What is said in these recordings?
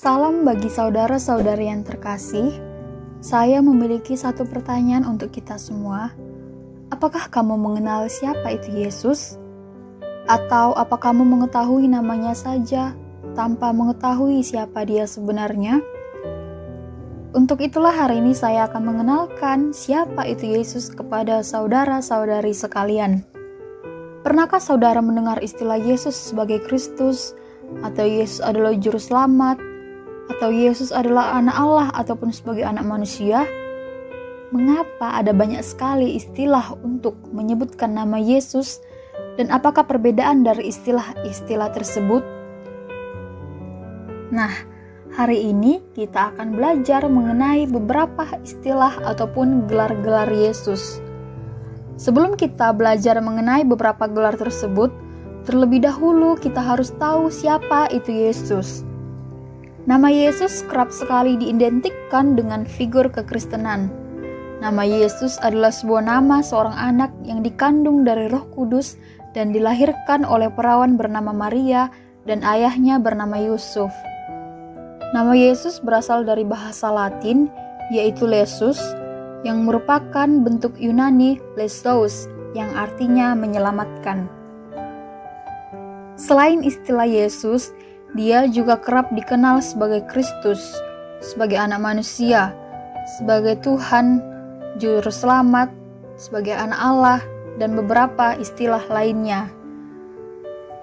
Salam bagi saudara-saudari yang terkasih. Saya memiliki satu pertanyaan untuk kita semua. Apakah kamu mengenal siapa itu Yesus? Atau apa kamu mengetahui namanya saja tanpa mengetahui siapa dia sebenarnya? Untuk itulah hari ini saya akan mengenalkan siapa itu Yesus kepada saudara-saudari sekalian. Pernahkah saudara mendengar istilah Yesus sebagai Kristus, atau Yesus adalah Juru Selamat, atau Yesus adalah anak Allah ataupun sebagai anak manusia? Mengapa ada banyak sekali istilah untuk menyebutkan nama Yesus, dan apakah perbedaan dari istilah-istilah tersebut? Nah, hari ini kita akan belajar mengenai beberapa istilah ataupun gelar-gelar Yesus. Sebelum kita belajar mengenai beberapa gelar tersebut, terlebih dahulu kita harus tahu siapa itu Yesus. Nama Yesus kerap sekali diidentikan dengan figur kekristenan. Nama Yesus adalah sebuah nama seorang anak yang dikandung dari Roh Kudus dan dilahirkan oleh perawan bernama Maria dan ayahnya bernama Yusuf. Nama Yesus berasal dari bahasa Latin, yaitu Yesus, yang merupakan bentuk Yunani Lesos, yang artinya menyelamatkan. Selain istilah Yesus, dia juga kerap dikenal sebagai Kristus, sebagai anak manusia, sebagai Tuhan, Juru Selamat, sebagai anak Allah, dan beberapa istilah lainnya.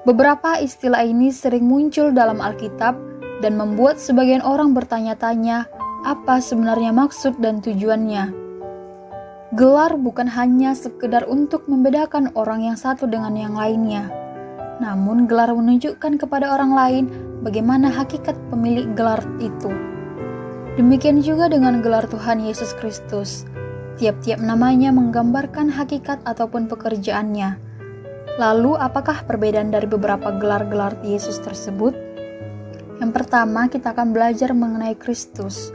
Beberapa istilah ini sering muncul dalam Alkitab dan membuat sebagian orang bertanya-tanya apa sebenarnya maksud dan tujuannya. Gelar bukan hanya sekedar untuk membedakan orang yang satu dengan yang lainnya, namun gelar menunjukkan kepada orang lain bagaimana hakikat pemilik gelar itu. Demikian juga dengan gelar Tuhan Yesus Kristus. Tiap-tiap namanya menggambarkan hakikat ataupun pekerjaannya. Lalu, apakah perbedaan dari beberapa gelar-gelar Yesus tersebut? Yang pertama, kita akan belajar mengenai Kristus.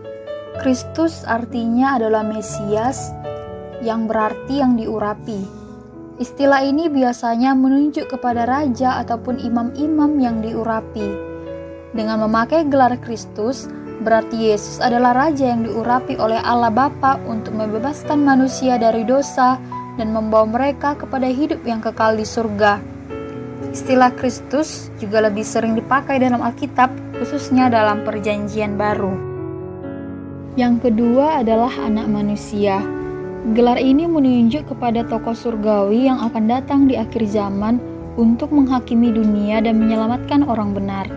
Kristus artinya adalah Mesias, yang berarti yang diurapi. Istilah ini biasanya menunjuk kepada raja ataupun imam-imam yang diurapi. Dengan memakai gelar Kristus, berarti Yesus adalah raja yang diurapi oleh Allah Bapa untuk membebaskan manusia dari dosa dan membawa mereka kepada hidup yang kekal di surga. Istilah Kristus juga lebih sering dipakai dalam Alkitab, khususnya dalam Perjanjian Baru. Yang kedua adalah anak manusia. Gelar ini menunjuk kepada tokoh surgawi yang akan datang di akhir zaman untuk menghakimi dunia dan menyelamatkan orang benar.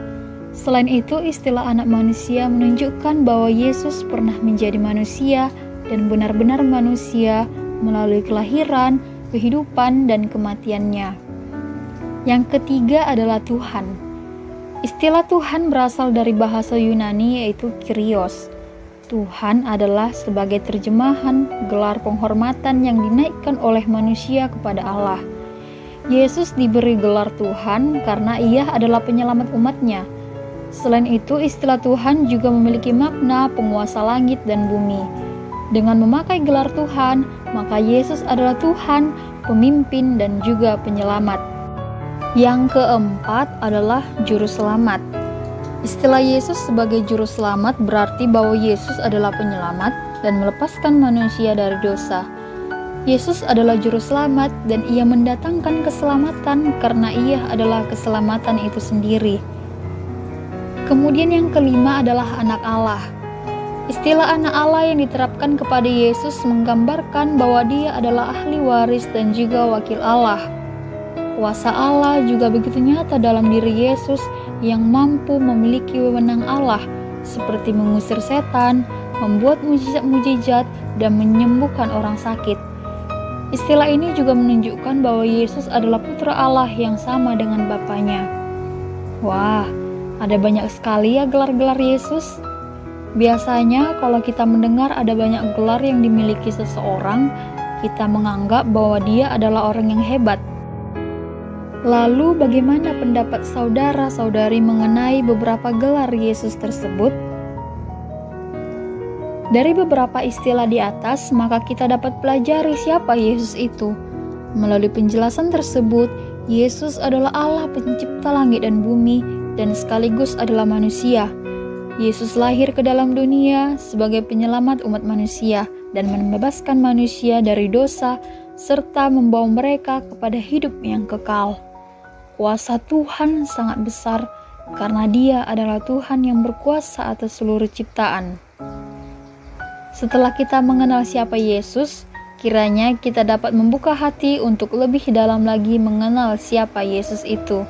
Selain itu, istilah anak manusia menunjukkan bahwa Yesus pernah menjadi manusia dan benar-benar manusia melalui kelahiran, kehidupan, dan kematiannya. Yang ketiga adalah Tuhan. Istilah Tuhan berasal dari bahasa Yunani yaitu Kyrios. Tuhan adalah sebagai terjemahan gelar penghormatan yang dinaikkan oleh manusia kepada Allah. Yesus diberi gelar Tuhan karena ia adalah penyelamat umatnya. Selain itu, istilah Tuhan juga memiliki makna penguasa langit dan bumi. Dengan memakai gelar Tuhan, maka Yesus adalah Tuhan, pemimpin, dan juga penyelamat. Yang keempat adalah Juru Selamat. Istilah Yesus sebagai Juru Selamat berarti bahwa Yesus adalah penyelamat dan melepaskan manusia dari dosa. Yesus adalah Juru Selamat dan ia mendatangkan keselamatan karena ia adalah keselamatan itu sendiri. Kemudian yang kelima adalah anak Allah. Istilah anak Allah yang diterapkan kepada Yesus menggambarkan bahwa dia adalah ahli waris dan juga wakil Allah. Kuasa Allah juga begitu nyata dalam diri Yesus yang mampu memiliki wewenang Allah, seperti mengusir setan, membuat mujizat-mujizat, dan menyembuhkan orang sakit. Istilah ini juga menunjukkan bahwa Yesus adalah putra Allah yang sama dengan Bapanya. Wah, ada banyak sekali ya gelar-gelar Yesus. Biasanya kalau kita mendengar ada banyak gelar yang dimiliki seseorang, kita menganggap bahwa dia adalah orang yang hebat. Lalu bagaimana pendapat saudara-saudari mengenai beberapa gelar Yesus tersebut? Dari beberapa istilah di atas, maka kita dapat pelajari siapa Yesus itu. Melalui penjelasan tersebut, Yesus adalah Allah pencipta langit dan bumi dan sekaligus adalah manusia. Yesus lahir ke dalam dunia sebagai penyelamat umat manusia dan membebaskan manusia dari dosa serta membawa mereka kepada hidup yang kekal. Kuasa Tuhan sangat besar karena Dia adalah Tuhan yang berkuasa atas seluruh ciptaan. Setelah kita mengenal siapa Yesus, kiranya kita dapat membuka hati untuk lebih dalam lagi mengenal siapa Yesus itu.